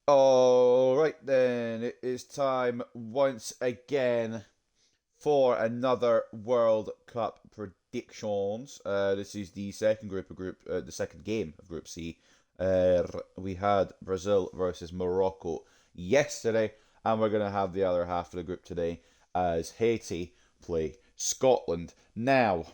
All right, then it is time once again for another World Cup predictions. This is the second the second game of Group C. We had Brazil versus Morocco yesterday, and we're gonna have the other half of the group today as Haiti play Scotland. Now,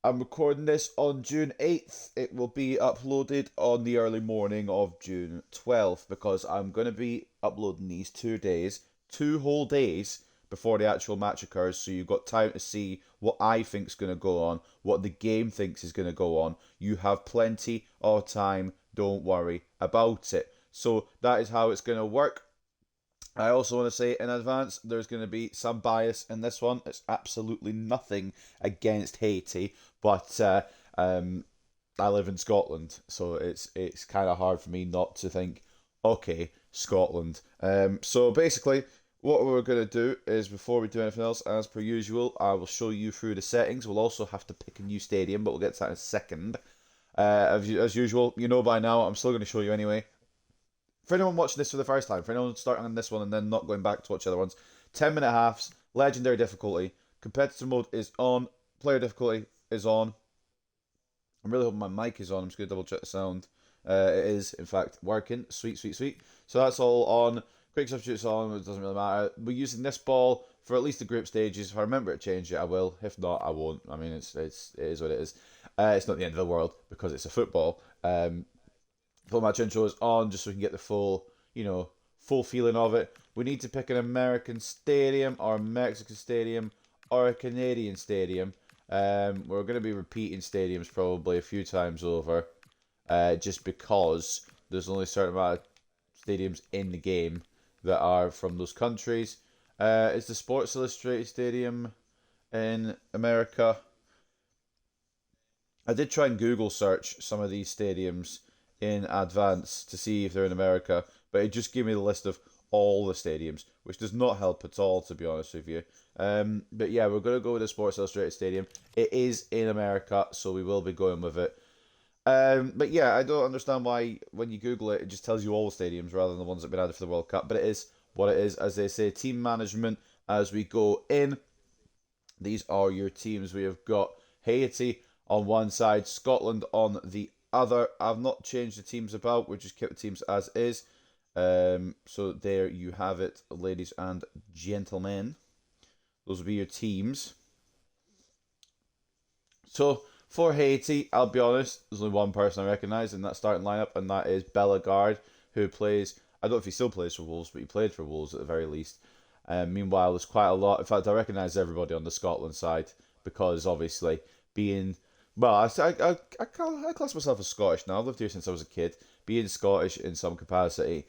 I'm recording this on June 8th. It will be uploaded on the early morning of June 12th because I'm going to be uploading these 2 days, 2 whole days before the actual match occurs. So you've got time to see what I think's going to go on, what the game thinks is going to go on. You have plenty of time. Don't worry about it. So that is how it's going to work. I also want to say in advance there's going to be some bias in this one. It's absolutely nothing against Haiti, but I live in Scotland, so it's kind of hard for me not to think, okay, Scotland. So basically, what we're going to do is before we do anything else, as per usual, I will show you through the settings. We'll also have to pick a new stadium, but we'll get to that in a second. As usual, you know by now, I'm still going to show you anyway. For anyone watching this for the first time, for anyone starting on this one and then not going back to watch other ones, 10-minute halves, legendary difficulty, competitive mode is on, player difficulty is on. I'm really hoping my mic is on. I'm just going to double check the sound. It is, in fact, working. Sweet, sweet, sweet. So that's all on. Quick substitutes on. It doesn't really matter. We're using this ball for at least the group stages. If I remember to change it, I will. If not, I won't. I mean, it is what it is. It's not the end of the world because it's a football. Full match intro is on just so we can get the full feeling of it. We need to pick an American stadium or a Mexican stadium or a Canadian stadium. We're going to be repeating stadiums probably a few times over, just because there's only a certain amount of stadiums in the game that are from those countries. Is the Sports Illustrated Stadium in America? I did try and Google search some of these stadiums in advance to see if they're in America, but it just gave me the list of all the stadiums, which does not help at all, to be honest with you. But yeah, we're going to go with the Sports Illustrated Stadium. It is in America, so we will be going with it. But yeah, I don't understand why when you Google it, it just tells you all the stadiums rather than the ones that have been added for the World Cup. But it is what it is. As they say, team management as we go in. These are your teams. We have got Haiti on one side, Scotland on the other. I've not changed the teams about. We just kept the teams as is. So there you have it, ladies and gentlemen. Those will be your teams. So for Haiti, I'll be honest, there's only one person I recognise in that starting lineup, and that is Bellegarde, who plays. I don't know if he still plays for Wolves, but he played for Wolves at the very least. Meanwhile, there's quite a lot. In fact, I recognise everybody on the Scotland side because obviously being well, I class myself as Scottish now. I've lived here since I was a kid. Being Scottish in some capacity,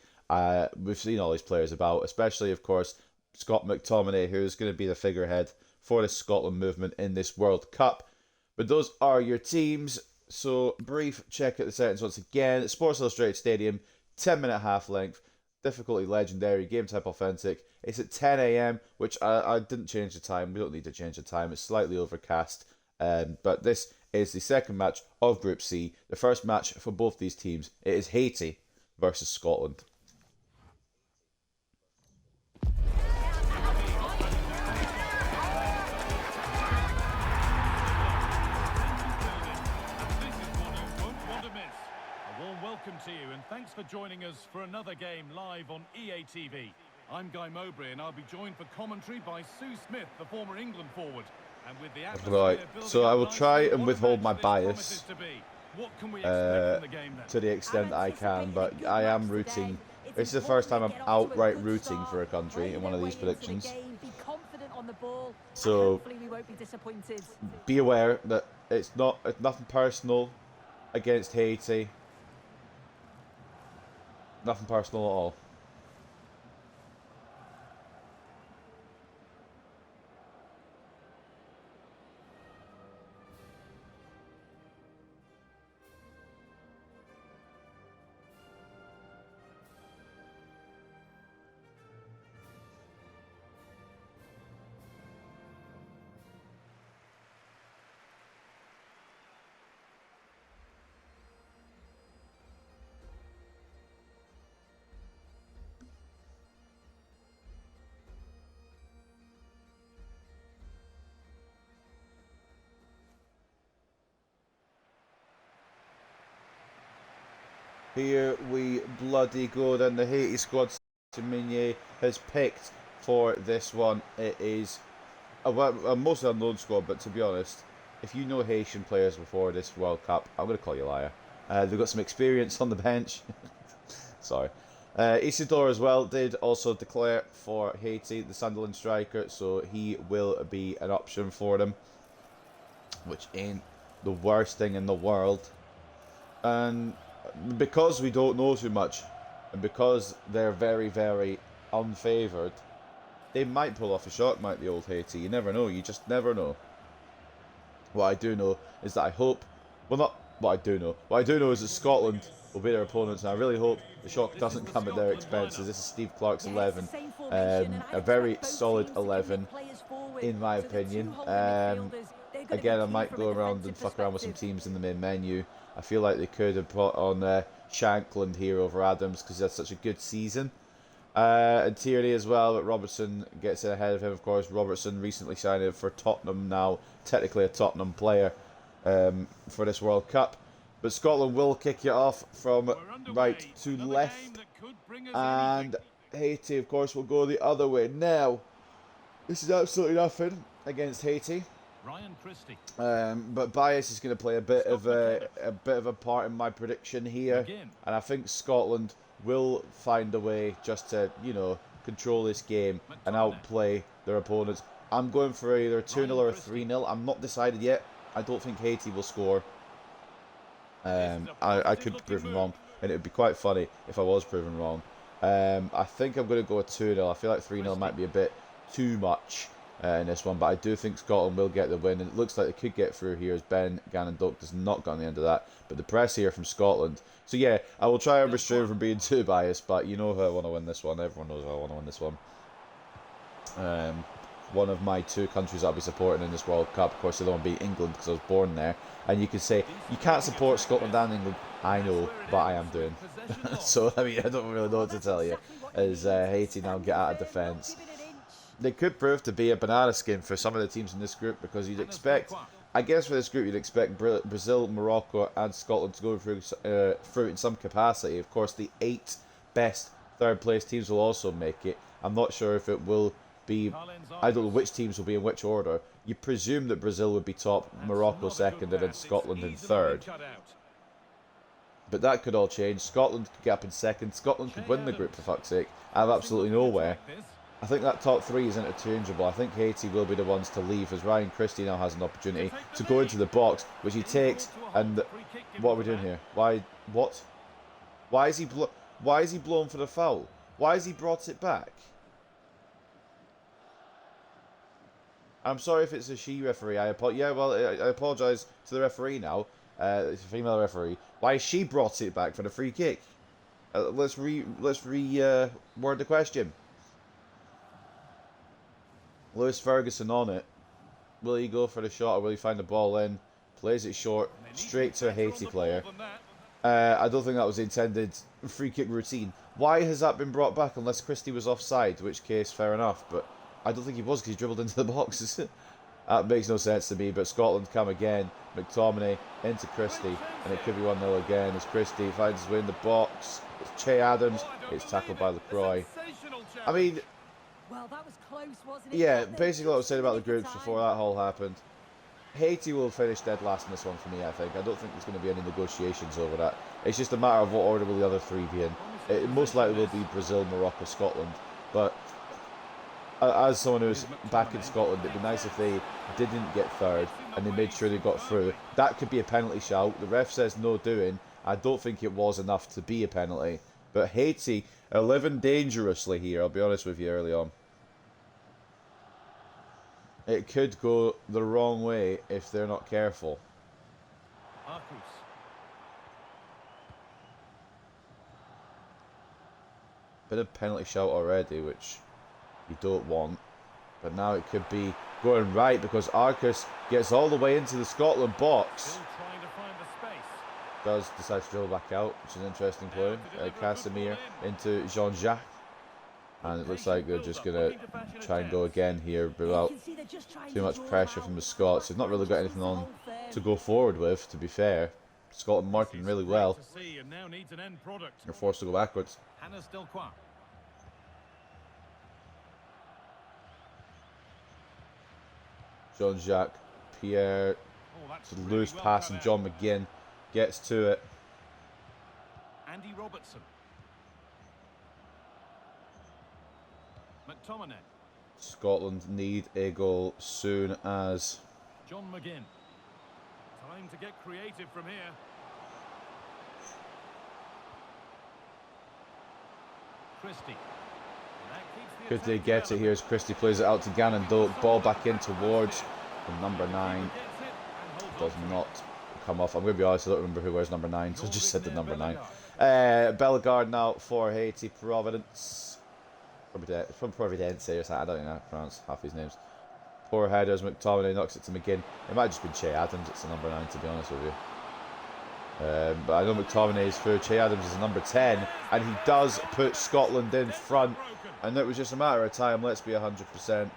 we've seen all these players about, especially of course Scott McTominay, who's going to be the figurehead for the Scotland movement in this World Cup. But those are your teams. So brief check at the settings once again. Sports Illustrated Stadium, 10-minute half length. Difficulty legendary, game type authentic. It's at 10 a.m., which I didn't change the time. We don't need to change the time. It's slightly overcast. But this is the second match of Group C. The first match for both these teams. It is Haiti versus Scotland. Welcome to you and thanks for joining us for another game live on EA TV. I'm Guy Mowbray and I'll be joined for commentary by Sue Smith, the former England forward. And with the Right, so I will try and withhold my bias to be. What can we expect from the game then? to the extent I can, but I am rooting. This is the first time I'm outright rooting for a country in one of these predictions. So be aware that it's nothing personal against Haiti. Nothing personal at all. Here we bloody go. Then the Haiti squad Minier has picked for this one. It is a mostly unknown squad, but to be honest, if you know Haitian players before this World Cup, I'm going to call you a liar. They've got some experience on the bench. Sorry. Isidore as well did also declare for Haiti, the Sunderland striker, so he will be an option for them, which ain't the worst thing in the world. And because we don't know too much, and because they're very, very unfavoured, they might pull off a shock, might the old Haiti. You never know. You just never know. What I do know is that I hope... Well, not what I do know. What I do know is that Scotland will be their opponents, and I really hope the shock doesn't come at their expenses. This is Steve Clarke's 11. A very solid 11, in my opinion. Again, I might go around and fuck around with some teams in the main menu. I feel like they could have put on Shankland here over Adams because he had such a good season. And Tierney as well, but Robertson gets in ahead of him, of course. Robertson recently signed for Tottenham now, technically a Tottenham player for this World Cup. But Scotland will kick it off from right to left. And Haiti, of course, will go the other way. Now, this is absolutely nothing against Haiti. But bias is going to play a bit of a part in my prediction here, and I think Scotland will find a way just to, you know, control this game and outplay their opponents. I'm going for either a 2-0 or a 3-0. I'm not decided yet. I don't think Haiti will score. I could be proven wrong, and it would be quite funny if I was proven wrong. I think I'm going to go a 2-0. I feel like 3-0 might be a bit too much in this one, but I do think Scotland will get the win, and it looks like they could get through here as Ben Gannon-Doak does not get on the end of that. But the press here from Scotland. So yeah, I will try and restrain from being too biased, but you know how I want to win this one. Everyone knows how I want to win this one. One of my two countries I'll be supporting in this World Cup, of course, the other one being England because I was born there. And you could say, you can't support Scotland and England. I know, but I am doing. So, I mean, I don't really know what to tell you. As Haiti now get out of defence. They could prove to be a banana skin for some of the teams in this group, because you'd expect, I guess for this group, you'd expect Brazil, Morocco and Scotland to go through in some capacity. Of course, the 8 best third place teams will also make it. I'm not sure if it will be, I don't know which teams will be in which order. You presume that Brazil would be top, Morocco second, and then Scotland in third. But that could all change. Scotland could get up in second. Scotland could win the group, for fuck's sake, out of absolutely nowhere. I think that top 3 is interchangeable. I think Haiti will be the ones to leave, as Ryan Christie now has an opportunity to go into the box, which he takes. And what are we doing here? What? Why is he blown for the foul? Why has he brought it back? I'm sorry if it's a she referee. I apologise to the referee now. It's a female referee. Why has she brought it back for the free kick? Let's word the question. Lewis Ferguson on it. Will he go for the shot, or will he find the ball in? Plays it short, straight to a Haiti player. I don't think that was the intended free kick routine. Why has that been brought back unless Christie was offside, in which case fair enough, but I don't think he was because he dribbled into the box. That makes no sense to me, but Scotland come again. McTominay into Christie, and it could be 1-0 again as Christie finds his way in the box. It's Che Adams, it's tackled by Lacroix. I mean, well, that was close, wasn't it? yeah, basically what I was saying about the groups before that all happened. Haiti will finish dead last in this one for me, I think. I don't think there's going to be any negotiations over that. It's just a matter of what order will the other 3 be in. It most likely will be Brazil, Morocco, Scotland. But as someone who's back in Scotland, it'd be nice if they didn't get third and they made sure they got through. That could be a penalty shout. The ref says no doing. I don't think it was enough to be a penalty. But Haiti are living dangerously here, I'll be honest with you, early on. It could go the wrong way if they're not careful. Bit of penalty shout already, which you don't want. But now it could be going right because Arcus gets all the way into the Scotland box. Does decide to dribble bach out, which is an interesting play. Casimir into Jean-Jacques. And it looks like they're just going to try and go again here without too much pressure from the Scots. They've not really got anything on to go forward with, to be fair. Scotland marking really well. To see and now needs an end product. They're forced to go backwards. Hannes Delcroix. Jean-Jacques Pierre. Oh, that's It's a really loose well pass cut and out. John McGinn gets to it. Andy Robertson. McTominay. Scotland need a goal soon as. John McGinn. Time to get creative from here. Christie. Could they get it here as Christie plays it out to Gannon Doak. Ball back in towards the number 9. Does not come off. I'm going to be honest, I don't remember who wears number 9, so I just said the number 9. Bellegarde now for Haiti. Providence. From Providence or something. I don't even know how to pronounce half his names. Poor headers. McTominay knocks it to McGinn. It might just be Che Adams. It's the number 9, to be honest with you. But I know McTominay is through. Che Adams is the number 10. And he does put Scotland in front. And it was just a matter of time. Let's be 100%.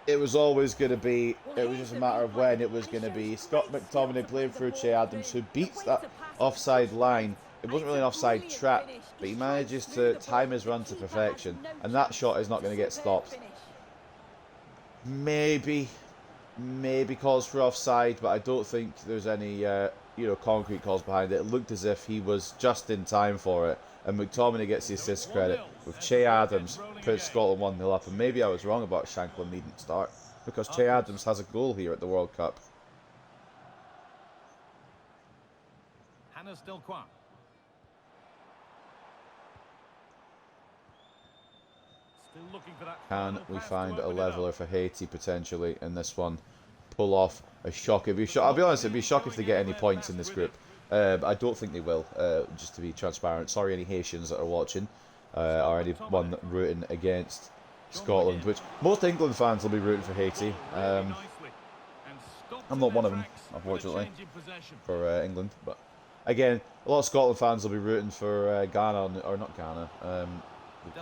It was always going to be, it was just a matter of when it was going to be. Scott McTominay playing through Che Adams, who beats that offside line. It wasn't really an offside trap, but he manages to time his run to perfection. And that shot is not going to get stopped. Maybe calls for offside, but I don't think there's any, concrete calls behind it. It looked as if he was just in time for it. And McTominay gets the assist credit with Che Adams puts Scotland 1-0 up. And maybe I was wrong about Shankland needn't start, because Che Adams has a goal here at the World Cup. Hannes Delcroix. Still looking for that. Can we find a leveler for Haiti potentially in this one? Pull off a shock. I'll be honest, it'd be a shock if they get any points in this group. But I don't think they will, just to be transparent. Sorry any Haitians that are watching, or anyone rooting against Scotland, which most England fans will be rooting for Haiti. I'm not one of them, unfortunately, for England. But again, a lot of Scotland fans will be rooting for Ghana, or not Ghana,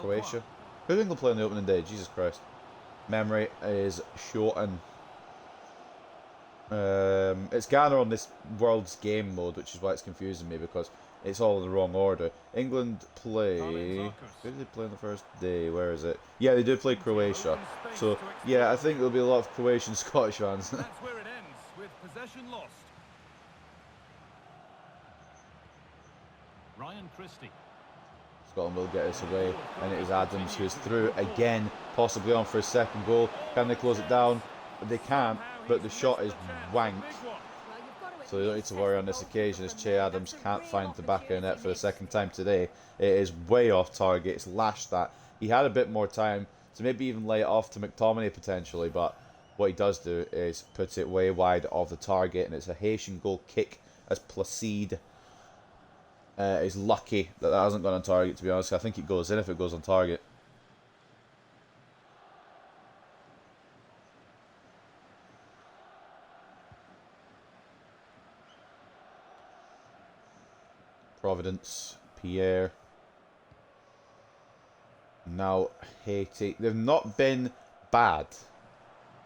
Croatia. Who did England play on the opening day? Jesus Christ. Memory is shortened. It's Ghana on this world's game mode, which is why it's confusing me, because it's all in the wrong order. England play... Who did they play on the first day? Where is it? Yeah, they do play Croatia. So, yeah, I think there'll be a lot of Croatian Scottish fans. That's where it ends, with possession lost. Ryan Christie. Scotland will get this away, and it is Adams who's through again, possibly on for his second goal. Can they close it down? They can't, but the shot is wank. So you don't need to worry on this occasion, as Che Adams can't find the back of the net for the second time today. It is way off target. It's lashed that. He had a bit more time to maybe even lay it off to McTominay potentially, but what he does do is put it way wide of the target, and it's a Haitian goal kick as Placide is lucky that hasn't gone on target, to be honest. I think it goes in if it goes on target. Providence, Pierre. Now Haiti. They've not been bad,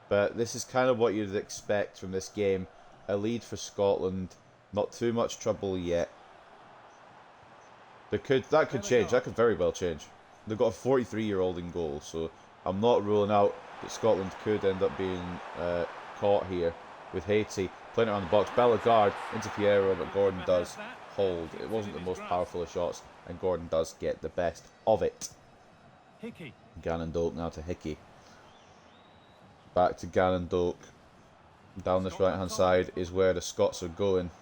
but this is kind of what you'd expect from this game. A lead for Scotland, not too much trouble yet. That could change. That could very well change. They've got a 43-year-old in goal, so I'm not ruling out that Scotland could end up being caught here with Haiti playing it around the box. Bellegarde into Piero, but Gordon does hold. It wasn't the most powerful of shots, and Gordon does get the best of it. Hickey. Gannon Doak now to Hickey. Back to Gannon Doak. Down this right-hand side is where the Scots are going.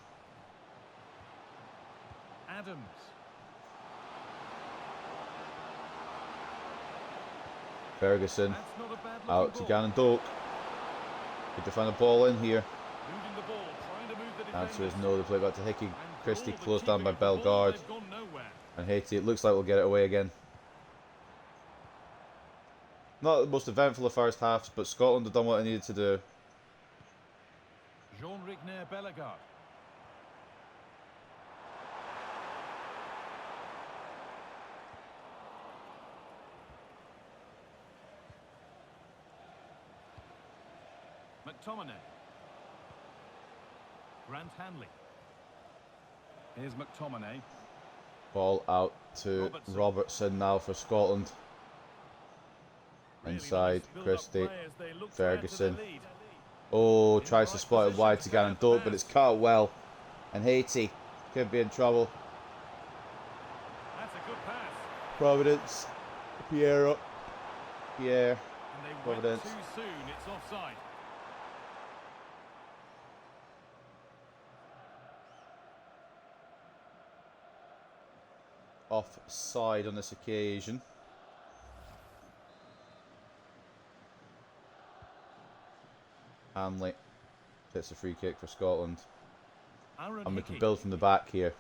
Adams. Ferguson out to Gannon Doak. Good to find a ball in here. Answer is no. They play back to Hickey. Christie closed down by Bellegarde. And Haiti, it looks like we'll get it away again. Not the most eventful of first halves, but Scotland have done what they needed to do. Jean-Ric Bellegarde. McTominay. Grant Hanley. Here's McTominay. Ball out to Robertson now for Scotland. Inside, Christie, Ferguson. Oh, tries to spot it wide to Gannon Doak, but it's cut out well. And Haiti could be in trouble. That's a good pass. Providence, Pierre, And they went Providence. too soon. It's offside. Offside on this occasion. Hanley gets a free kick for Scotland. Aaron And we can Hickey. build from the back here.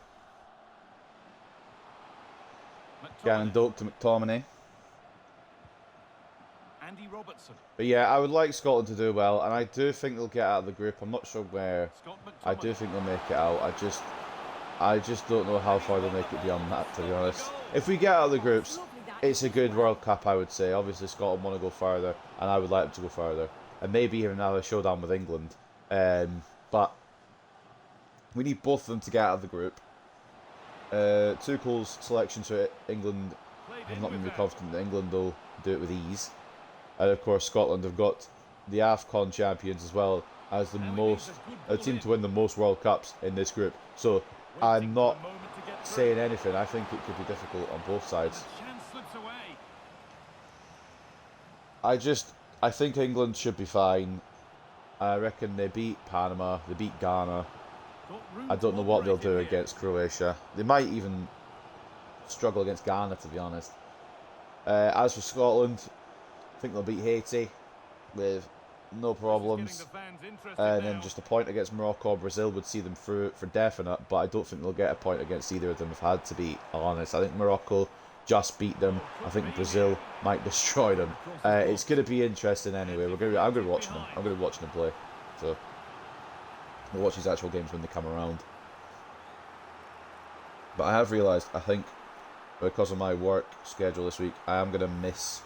McTominay. Gannon Doak to McTominay. Andy Robertson. But yeah, I would like Scotland to do well, and I do think they'll get out of the group. I'm not sure where. Scott McTominay. I do think they'll make it out. I just don't know how far they'll make it beyond that, to be honest. If we get out of the groups, it's a good World Cup, I would say. Obviously, Scotland want to go further, and I would like them to go further. And maybe even another showdown with England. But we need both of them to get out of the group. Tuchel's selection to England, I'm not really confident that England will do it with ease. And of course, Scotland have got the AFCON champions as well as the team to win the most World Cups in this group. So I'm not saying anything. I think it could be difficult on both sides. Chance slips away. I think England should be fine. I reckon they beat Panama, they beat Ghana. Got room I don't know to what they'll operate do in here. against Croatia. They might even struggle against Ghana, to be honest. As for Scotland, I think they'll beat Haiti with no problems. Getting the fans interested And now. then just a point against Morocco or Brazil would see them through for definite, but I don't think they'll get a point against either of them, if I had to be honest. I think Morocco just beat them. I think Brazil might destroy them. It's going to be interesting anyway. I'm going to be watching them. I'm going to be watching them play. So we'll watch these actual games when they come around. But I have realised, I think, because of my work schedule this week, I am going to miss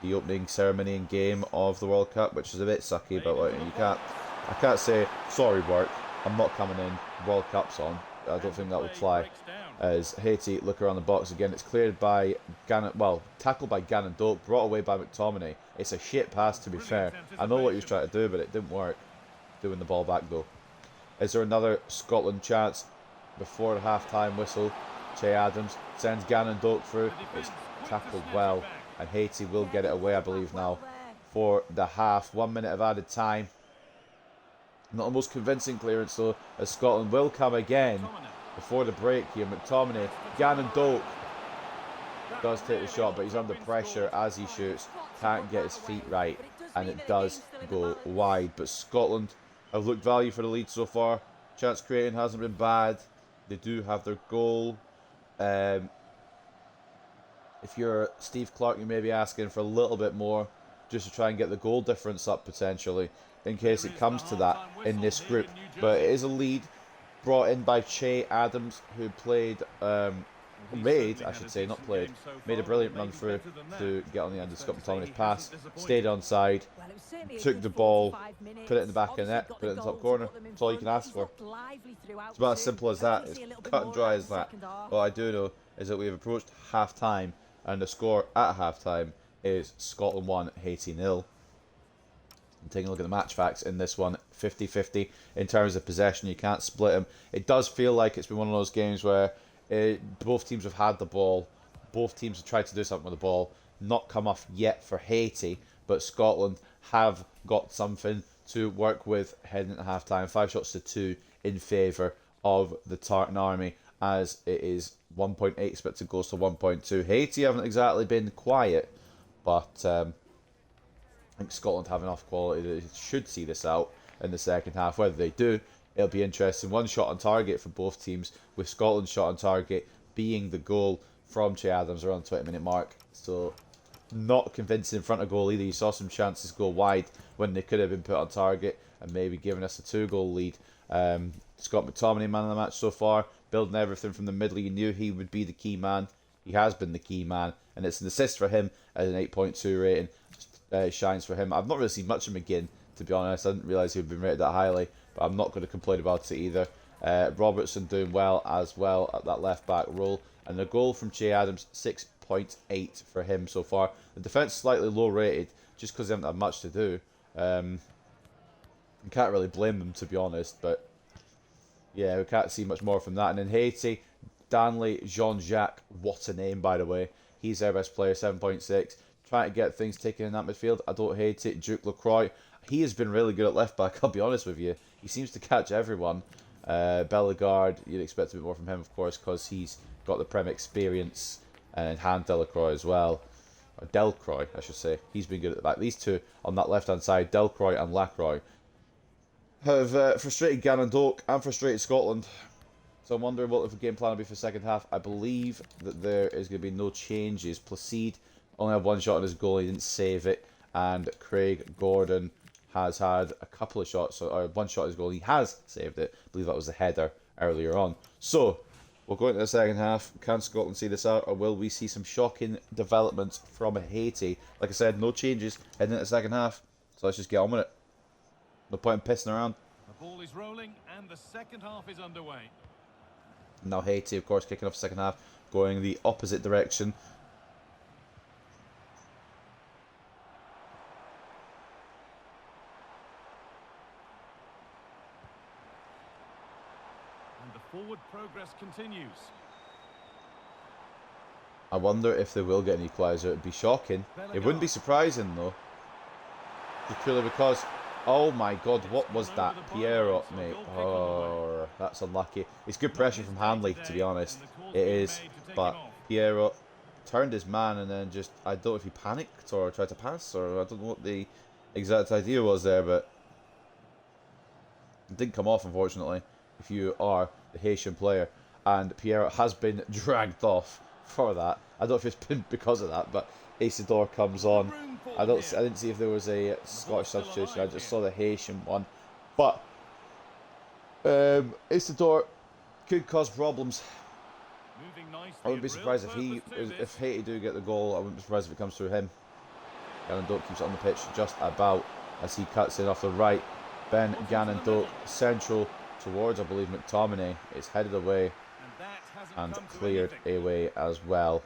the opening ceremony and game of the World Cup, which is a bit sucky, but like, I can't say, sorry work, I'm not coming in, World Cup's on. I don't think that would fly. As Haiti look around the box again, it's cleared by Gannon, well, tackled by Gannon Doak, brought away by McTominay. It's a shit pass, to be fair. I know what he was trying to do, but it didn't work. Doing the ball back though. Is there another Scotland chance before the half-time whistle? Che Adams sends Gannon Doak through. It's tackled well, and Haiti will get it away, I believe, now for the half. 1 minute of added time. Not the most convincing clearance though, as Scotland will come again before the break here. McTominay, Gannon Doak does take the shot, but he's under pressure as he shoots. Can't get his feet right, and it does go wide. But Scotland have looked value for the lead so far. Chance creating hasn't been bad. They do have their goal. If you're Steve Clarke, you may be asking for a little bit more just to try and get the goal difference up potentially, in case it comes to that in this group. But it is a lead brought in by Che Adams, who made a brilliant run through to get on the end of Scott McTominay's pass, stayed onside, Well, it was certainly a took good the ball, 45 minutes. put it in the back of the net, Obviously put it in the got top the corner. goal to put them in That's all you front. can ask He's for. looked lively throughout It's about as too. simple as I that. think It's you see a little bit cut and more dry in as the that. second half. All I do know is that we have approached half time, and the score at half time is Scotland 1, Haiti 0. I'm taking a look at the match facts in this one. 50-50 in terms of possession. You can't split them. It does feel like it's been one of those games where both teams have had the ball. Both teams have tried to do something with the ball. Not come off yet for Haiti, but Scotland have got something to work with heading into half time. 5 shots to 2 in favour of the Tartan Army, as it is 1.8 expected goals to 1.2. Haiti haven't exactly been quiet, but I think Scotland have enough quality that they should see this out in the second half. Whether they do, it'll be interesting. 1 shot on target for both teams, with Scotland's shot on target being the goal from Che Adams around the 20-minute mark. So not convincing in front of goal either. You saw some chances go wide when they could have been put on target and maybe given us a 2-goal lead. Scott McTominay, man of the match so far, building everything from the middle. You knew he would be the key man. He has been the key man, and it's an assist for him at an 8.2 rating. Shines for him. I've not really seen much of McGinn, to to be honest. I didn't realise he'd been rated that highly, but I'm not going to complain about it either. Robertson doing well as well at that left back role. And the goal from Che Adams, 6.8 for him so far. The defence slightly low rated, just because they haven't had much to do. You can't really blame them, to be honest, but yeah, we can't see much more from that. And in Haiti, Danley Jean-Jacques, what a name, by the way. He's their best player, 7.6. Trying to get things taken in that midfield. I don't hate it. Duke Lacroix, he has been really good at left back, I'll be honest with you. He seems to catch everyone. Bellegarde, you'd expect a bit more from him, of course, because he's got the Prem experience. And Han Delacroix as well. Or Delcroix, I should say. He's been good at the back. These two on that left-hand side, Delcroix and Lacroix, have frustrated Ganondorf and frustrated Scotland. So I'm wondering what the game plan will be for the second half. I believe that there is going to be no changes. Placide only had one shot on his goal. He didn't save it. And Craig Gordon has had a couple of shots, or one shot on his goal. He has saved it. I believe that was the header earlier on. So we'll go into the second half. Can Scotland see this out, or will we see some shocking developments from Haiti? Like I said, no changes heading into the second half. So let's just get on with it. No point in pissing around. The ball is rolling and the second half is underway. Now Haiti, of course, kicking off the second half, going the opposite direction. And the forward progress continues. I wonder if they will get an equaliser. It'd be shocking. It wouldn't be surprising though. Just purely because, oh my god, what was that? Piero, mate. Oh, that's unlucky. It's good pressure from Hanley, to be honest. It is. But Piero turned his man and then just, I don't know if he panicked or tried to pass, or I don't know what the exact idea was there, but it didn't come off, unfortunately, if you are the Haitian player. And Piero has been dragged off for that. I don't know if it's been because of that, but Isidore comes on. I didn't see if there was a Scottish substitution. I just saw the Haitian one. But Isidore could cause problems. I wouldn't be surprised if Haiti do get the goal. I wouldn't be surprised if it comes through him. Ganondorf keeps it on the pitch just about as he cuts in off the right. Ben Ganondorf central towards, I believe, McTominay. It's headed away and cleared away as well.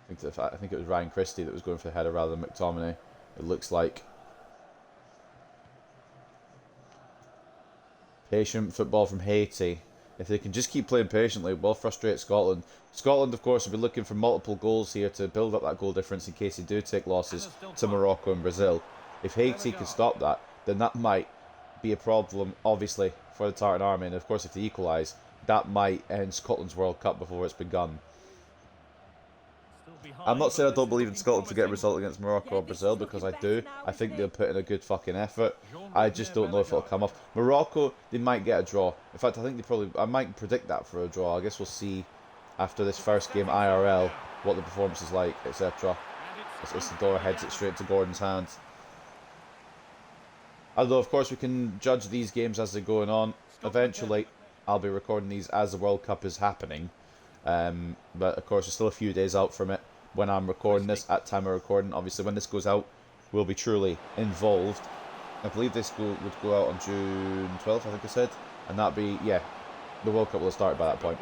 I think it was Ryan Christie that was going for the header rather than McTominay, it looks like. Patient football from Haiti. If they can just keep playing patiently, will frustrate Scotland. Scotland, of course, will be looking for multiple goals here to build up that goal difference in case they do take losses to Morocco and Brazil. If Haiti can stop that, then that might be a problem, obviously, for the Tartan Army. And of course, if they equalise, that might end Scotland's World Cup before it's begun. I'm not saying I don't believe in Scotland to get a result against Morocco or Brazil, because I do. I think they'll put in a good fucking effort. I just don't know if it'll come off. Morocco, they might get a draw. In fact, I think I might predict that for a draw. I guess we'll see after this first game IRL what the performance is like, etc. As Isidore heads it straight to Gordon's hands. Although, of course, we can judge these games as they're going on. Eventually, I'll be recording these as the World Cup is happening. But, of course, we're still a few days out from it when I'm recording this, at time of recording. Obviously, when this goes out, we'll be truly involved. I believe this would go out on June 12th, I think I said. And that'd be, yeah, the World Cup will have started by that point.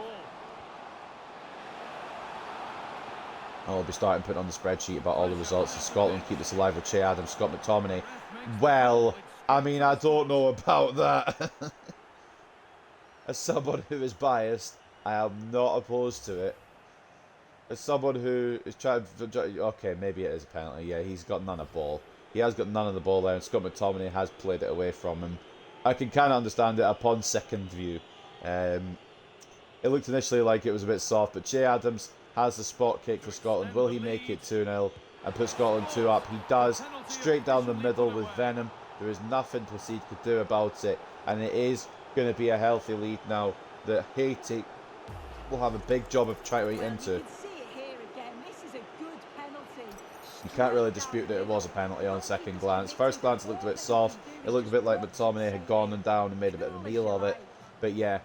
I'll be starting putting on the spreadsheet about all the results. Scotland keep this alive with Che Adams, Scott McTominay. Well, I mean, I don't know about that. As someone who is biased, I am not opposed to it. As someone who is trying to... Okay, maybe it is a penalty. Yeah, he's got none of the ball. He has got none of the ball there, and Scott McTominay has played it away from him. I can kind of understand it upon second view. It looked initially like it was a bit soft, but Che Adams has the spot kick for Scotland. Will he make it 2-0 and put Scotland 2 up? He does. Straight down the middle with Venom. There is nothing Placide could do about it. And it is going to be a healthy lead now that Haiti will have a big job of trying to eat into. You can't really dispute that it was a penalty on second glance. First glance it looked a bit soft. It looked a bit like McTominay had gone and down and made a bit of a meal of it. But yeah,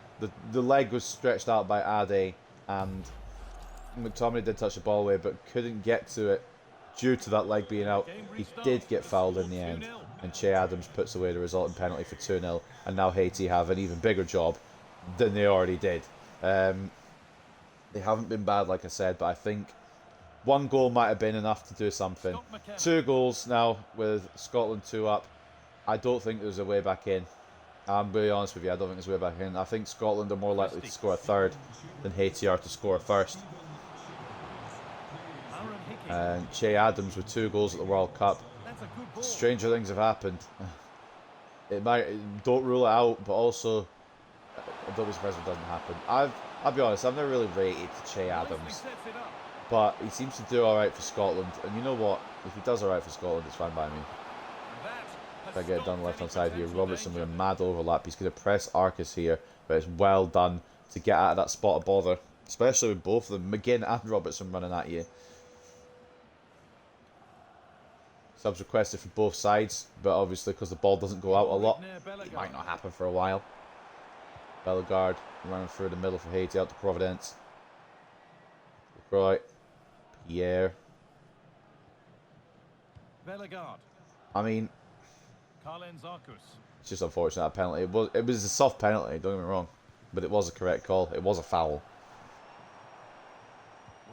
the leg was stretched out by Ade, and McTominay did touch the ball away but couldn't get to it due to that leg being out, he did get fouled in the end, and Che Adams puts away the resulting penalty for 2-0, and now Haiti have an even bigger job than they already did. They haven't been bad, like I said, but I think one goal might have been enough to do something. 2 goals now with Scotland 2 up. I don't think there's a way back in. I'm really honest with you, I don't think there's a way back in. I think Scotland are more likely to score a third than Haiti are to score a first. And Che Adams with 2 goals at the World Cup. Stranger things have happened. Don't rule it out, but also I don't be surprised if it doesn't happen. I'll be honest, I've never really rated Che Adams, but he seems to do alright for Scotland. And you know what? If he does alright for Scotland, it's fine by me. If I get it done left hand side here, Robertson with a mad overlap. He's going to press Arcus here, but it's well done to get out of that spot of bother, especially with both of them, McGinn and Robertson, running at you. Subs requested for both sides, but obviously because the ball doesn't go out a lot, it might not happen for a while. Bellegarde running through the middle for Haiti out to Providence. Right, Pierre. Bellegarde. I mean, It's just unfortunate, that penalty. It was a soft penalty, don't get me wrong, but it was a correct call. It was a foul.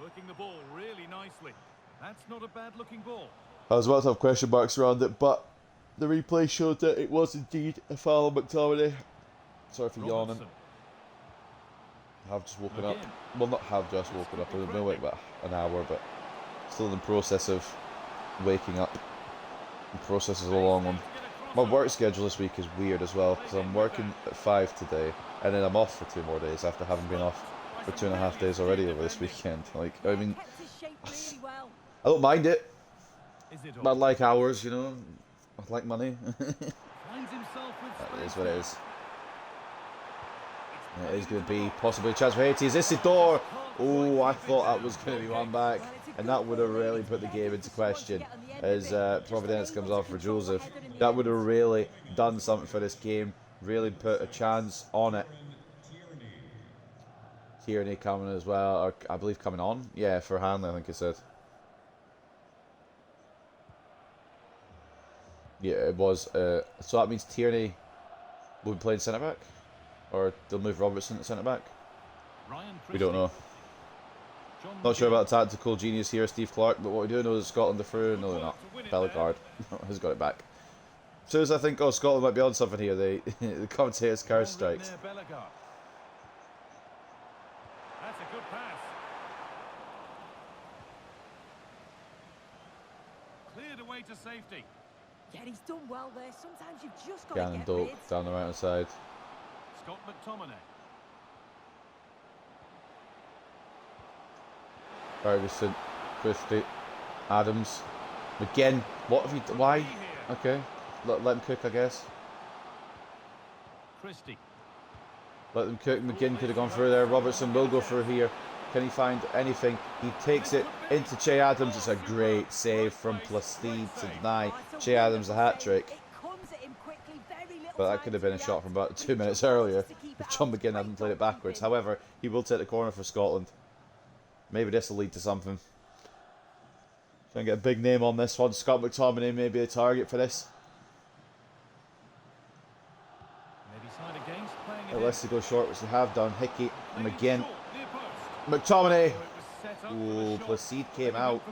Working the ball really nicely. That's not a bad looking ball. I was about to have question marks around it, but the replay showed that it was indeed a foul on McTominay. Sorry for yawning. I have just woken up. Well, not have just woken up. I've been awake about an hour, but still in the process of waking up. The process is a long one. My work schedule this week is weird as well, because I'm working at 5 today, and then I'm off for 2 more days after having been off for 2.5 days already over this weekend. Like, I mean, I don't mind it. I like hours, you know. I like money. That is what it is. It is going to be possibly a chance for Haiti. Is this Isidore? Oh, I thought that was going to be one back. And that would have really put the game into question as Providence comes off for Joseph. That would have really done something for this game. Really put a chance on it. Tierney coming as well. Or I believe coming on. Yeah, for Hanley, I think it said. Yeah, it was. So that means Tierney will be playing centre back, or they'll move Robertson to centre back. We don't know. Not sure about the tactical genius here, Steve Clark, but what we do know is Scotland are through. No, they're not. Bellegarde has got it back. As soon as I think, oh, Scotland might be on something here, the commentator's curse strikes. That's a good pass. Cleared away to safety. Yeah, he's done well there. Sometimes you've just got Gannon to get Doak rid. down the right hand side. Scott McTominay. Ferguson, Christie, Adams, McGinn. What have you? Why? Okay, let him cook, I guess. Christie. Let them cook. McGinn could have gone through there. Robertson will go through here. Can he find anything? He takes it into Che Adams. It's a great save from Placide to deny Che Adams a hat-trick. But that could have been a shot from about 2 minutes earlier if John McGinn hadn't played it backwards. However, he will take the corner for Scotland. Maybe this will lead to something. Try and get a big name on this one. Scott McTominay may be a target for this. Unless they go short, which they have done. Hickey and McGinn. McTominay. Ooh, Placide came out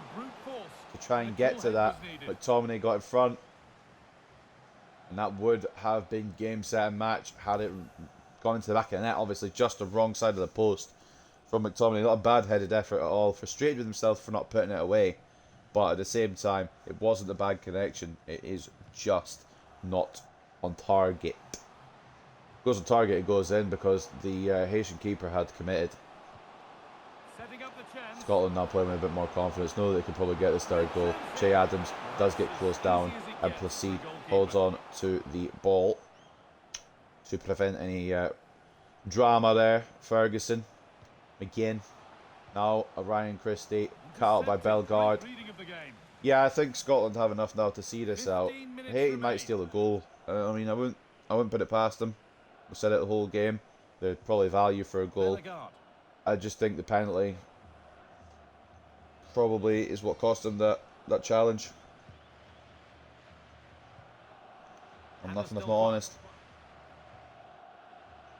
to try and get to that. McTominay got in front. And that would have been game, set and match had it gone into the back of the net. Obviously just the wrong side of the post from McTominay. Not a bad headed effort at all. Frustrated with himself for not putting it away. But at the same time, it wasn't a bad connection. It is just not on target. If it goes on target, it goes in because the Haitian keeper had committed. Scotland now playing with a bit more confidence. Know that they could probably get this third goal. Che Adams does get closed down, and Placide holds on to the ball to prevent any drama there. Ferguson, McGinn, now a Ryan Christie, cut out by Bellegarde. Yeah, I think Scotland have enough now to see this out. Haiti might steal a goal. I mean, I wouldn't put it past them. We said it the whole game. They'd probably value for a goal. I just think the penalty probably is what cost them that. that challenge. I'm nothing if not honest.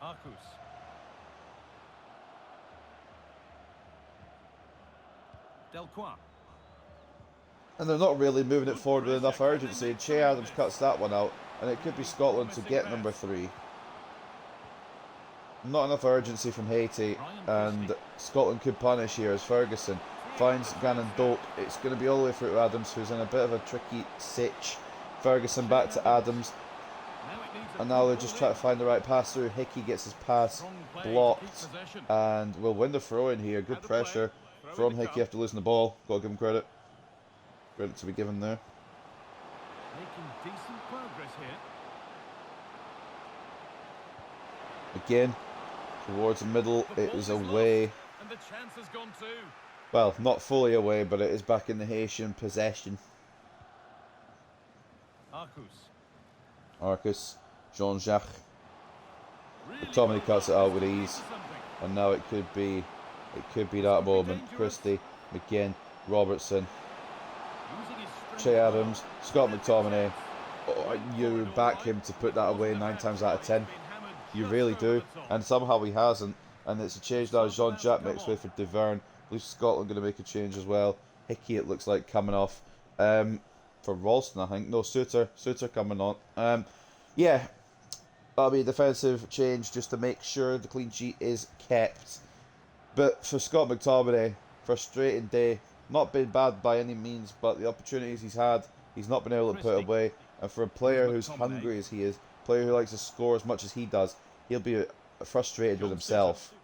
Arcus. Delcroix. And they're not really moving it forward with enough urgency. Che Adams cuts that one out, and it could be Scotland to get number 3. Not enough urgency from Haiti, and Scotland could punish here as Ferguson finds Gannon Doak. It's going to be all the way through to Adams, who's in a bit of a tricky sitch. Ferguson back to Adams, and now they're just trying to find the right pass through. Hickey gets his pass blocked, and will win the throw in here. Good pressure from Hickey after losing the ball. Got to give him credit. Credit to be given there. Making decent progress here. Again, towards the middle, it is away. And the chance has gone too. Well, not fully away, but it is back in the Haitian possession. Arcus, Jean-Jacques. McTominay cuts it out with ease, and now it could be that moment. Christie, McGinn, Robertson, Che Adams, Scott McTominay. Oh, you back him to put that away 9 times out of 10. You really do, and somehow he hasn't. And it's a change now. Jean-Jacques makes way for Deverne. I believe Scotland going to make a change as well. Hickey, it looks like, coming off for Ralston, I think. No, Suter coming on. Yeah, that'll be a defensive change just to make sure the clean sheet is kept. But for Scott McTominay, frustrating day. Not been bad by any means, but the opportunities he's had, he's not been able to put away. And for a player who's hungry as he is, a player who likes to score as much as he does, he'll be frustrated with himself.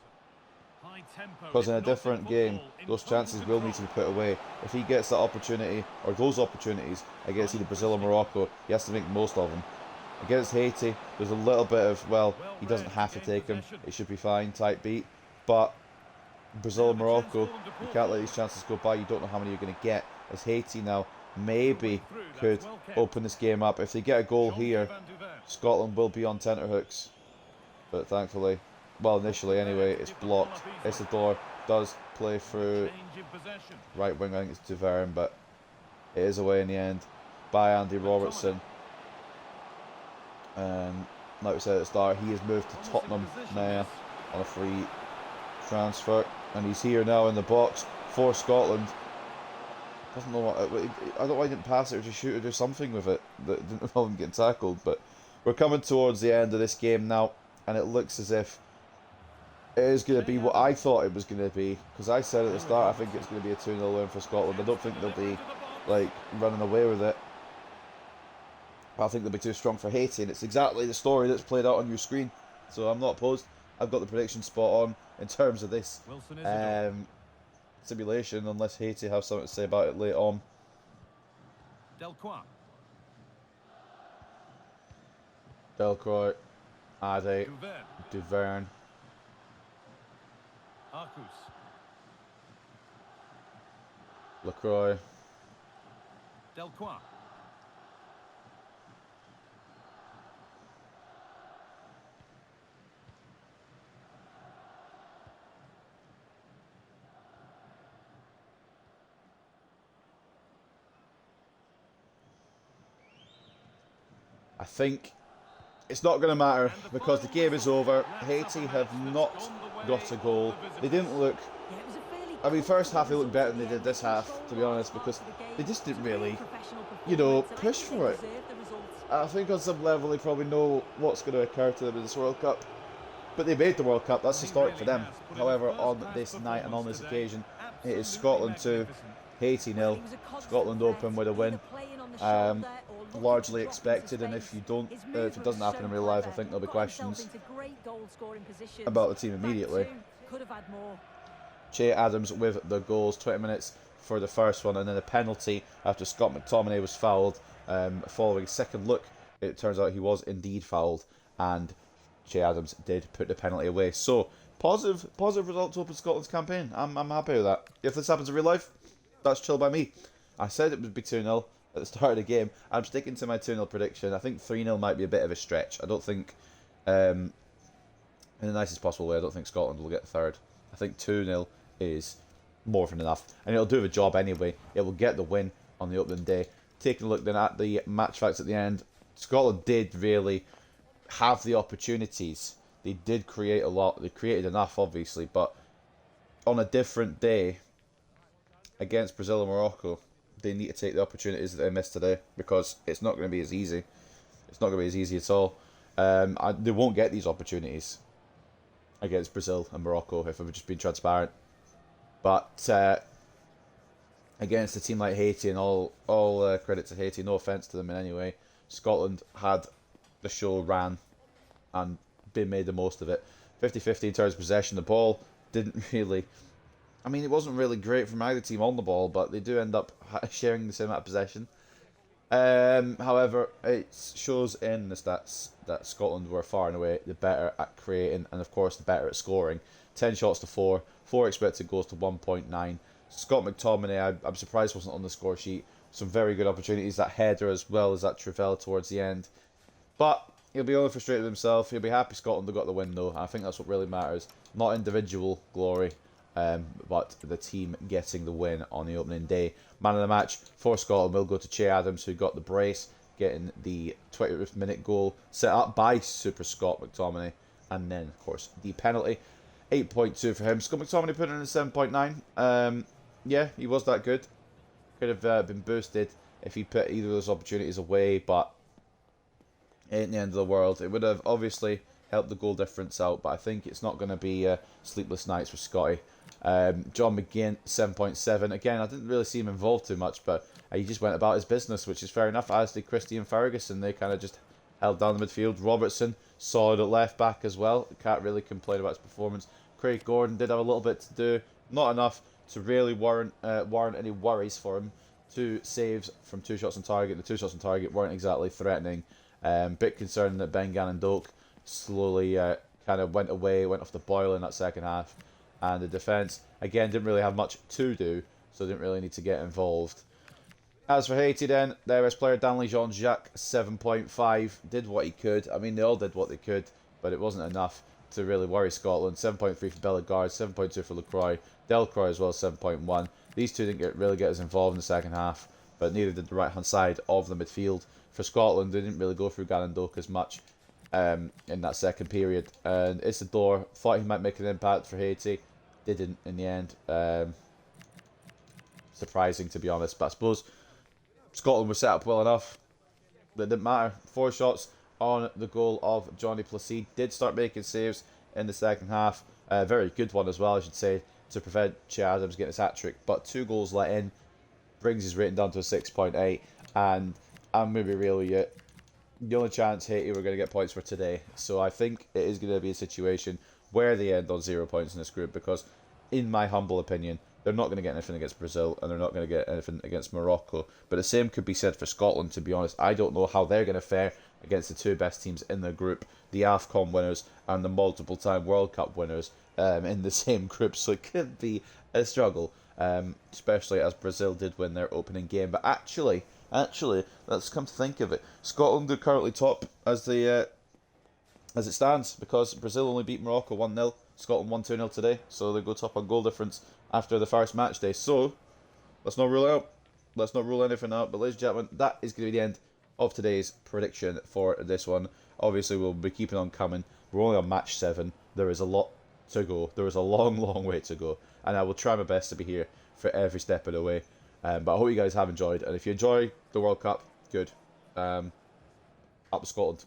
Because in a different game, those chances will need to be put away. If he gets that opportunity, or those opportunities, against either Brazil or Morocco, he has to make the most of them. Against Haiti, there's a little bit of, well, he doesn't have to take them, it should be fine type beat. But Brazil and Morocco, you can't let these chances go by. You don't know how many you're going to get. As Haiti now maybe could open this game up. If they get a goal here, Scotland will be on tenterhooks. But thankfully, well, initially anyway, it's blocked. Isidore does play through right wing. I think it's Deverne, but it is away in the end by Andy Robertson. Like we said at the start, he has moved to Tottenham now on a free transfer, and he's here now in the box for Scotland. Doesn't know what. I don't know why he didn't pass it or just shoot or do something with it that didn't involve him getting tackled. But we're coming towards the end of this game now, and it looks as if it is going to be what I thought it was going to be. Because I said at the start, I think it's going to be a 2-0 win for Scotland. I don't think they'll be like running away with it. I think they'll be too strong for Haiti, and it's exactly the story that's played out on your screen. So I'm not opposed. I've got the prediction spot on in terms of this simulation, unless Haiti have something to say about it later on. Delcroix, Ade, Duverne, Lacroix, Delcroix. I think it's not going to matter because the game is over. Haiti have not got a goal. They didn't look... I mean, first half they looked better than they did this half, to be honest, because they just didn't really, you know, push for it. I think on some level they probably know what's going to occur to them in this World Cup. But they made the World Cup, that's historic for them. However, on this night and on this occasion, it is Scotland 2, Haiti 0. Scotland open with a win. Largely expected, and if it doesn't happen in real life, I think there'll be questions about the team immediately. Che Adams with the goals, 20 minutes for the first one, and then a penalty after Scott McTominay was fouled. Following second look, it turns out he was indeed fouled, and Che Adams did put the penalty away. So positive result to open Scotland's campaign. I'm happy with that. If this happens in real life, that's chill by me. I said it would be 2-0 at the start of the game. I'm sticking to my 2-0 prediction. I think 3-0 might be a bit of a stretch. I don't think, in the nicest possible way, I don't think Scotland will get third. I think 2-0 is more than enough. And it'll do the job anyway. It will get the win. on the opening day. Taking a look then at the match facts at the end, Scotland did really have the opportunities. They did create a lot. They created enough, obviously, but on a different day against Brazil and Morocco, they need to take the opportunities that they missed today, because it's not going to be as easy. It's not going to be as easy at all. They won't get these opportunities against Brazil and Morocco, if I'm just being transparent. But against a team like Haiti, and all credit to Haiti, no offence to them in any way, Scotland had the show ran and been made the most of it. 50-50 in terms of possession. The ball didn't really... I mean, it wasn't really great from either team on the ball, but they do end up sharing the same amount of possession. However, it shows in the stats that Scotland were far and away the better at creating, and of course the better at scoring. 10 shots to 4, 4 expected goals to 1.9. Scott McTominay, I'm surprised wasn't on the score sheet. Some very good opportunities, that header as well as that Trivela towards the end. But he'll be only frustrated with himself. He'll be happy Scotland have got the win though. I think that's what really matters. Not individual glory, but the team getting the win on the opening day. Man of the match for Scotland will go to Che Adams, who got the brace, getting the 20th minute goal set up by Super Scott McTominay. And then, of course, the penalty. 8.2 for him. Scott McTominay put in a 7.9. Yeah, he was that good. Could have been boosted if he put either of those opportunities away, but it ain't the end of the world. It would have obviously helped the goal difference out, but I think it's not going to be sleepless nights with Scotty. John McGinn, 7.7. Again, I didn't really see him involved too much, but he just went about his business, which is fair enough, as did Christie and Ferguson. They kind of just held down the midfield. Robertson, solid at left back as well. Can't really complain about his performance. Craig Gordon did have a little bit to do. Not enough to really warrant any worries for him. 2 saves from 2 shots on target. The 2 shots on target weren't exactly threatening. Bit concerned that Ben Gannon-Doak slowly kind of went off the boil in that second half. And the defence, again, didn't really have much to do, so didn't really need to get involved. As for Haiti then, their best player, Danley Jean-Jacques, 7.5, did what he could. I mean, they all did what they could, but it wasn't enough to really worry Scotland. 7.3 for Bellegarde, 7.2 for Lacroix, Delcroix as well, 7.1. These two didn't really get us involved in the second half, but neither did the right-hand side of the midfield. For Scotland, they didn't really go through Gannon-Doak as much in that second period. And Isidore thought he might make an impact for Haiti. Didn't in the end. Surprising, to be honest, but I suppose Scotland was set up well enough that it didn't matter. 4 shots on the goal of Johnny Placide. Did start making saves in the second half. A very good one as well, I should say, to prevent Che Adams getting his hat-trick. But 2 goals let in brings his rating down to a 6.8. And I'm going to be real with you. The only chance Haiti were going to get points for today. So I think it is going to be a situation where they end on 0 points in this group, because, in my humble opinion, they're not going to get anything against Brazil, and they're not going to get anything against Morocco. But the same could be said for Scotland, to be honest. I don't know how they're going to fare against the 2 best teams in the group, the AFCON winners and the multiple-time World Cup winners, in the same group. So it could be a struggle, especially as Brazil did win their opening game. But actually, let's come to think of it, Scotland are currently top as it stands, because Brazil only beat Morocco 1-0. Scotland won 2-0 today, so they go top on goal difference after the first match day. So, let's not rule it out. Let's not rule anything out. But ladies and gentlemen, that is going to be the end of today's prediction for this one. Obviously, we'll be keeping on coming. We're only on match 7. There is a lot to go. There is a long, long way to go. And I will try my best to be here for every step of the way. But I hope you guys have enjoyed. And if you enjoy the World Cup, good. Up Scotland.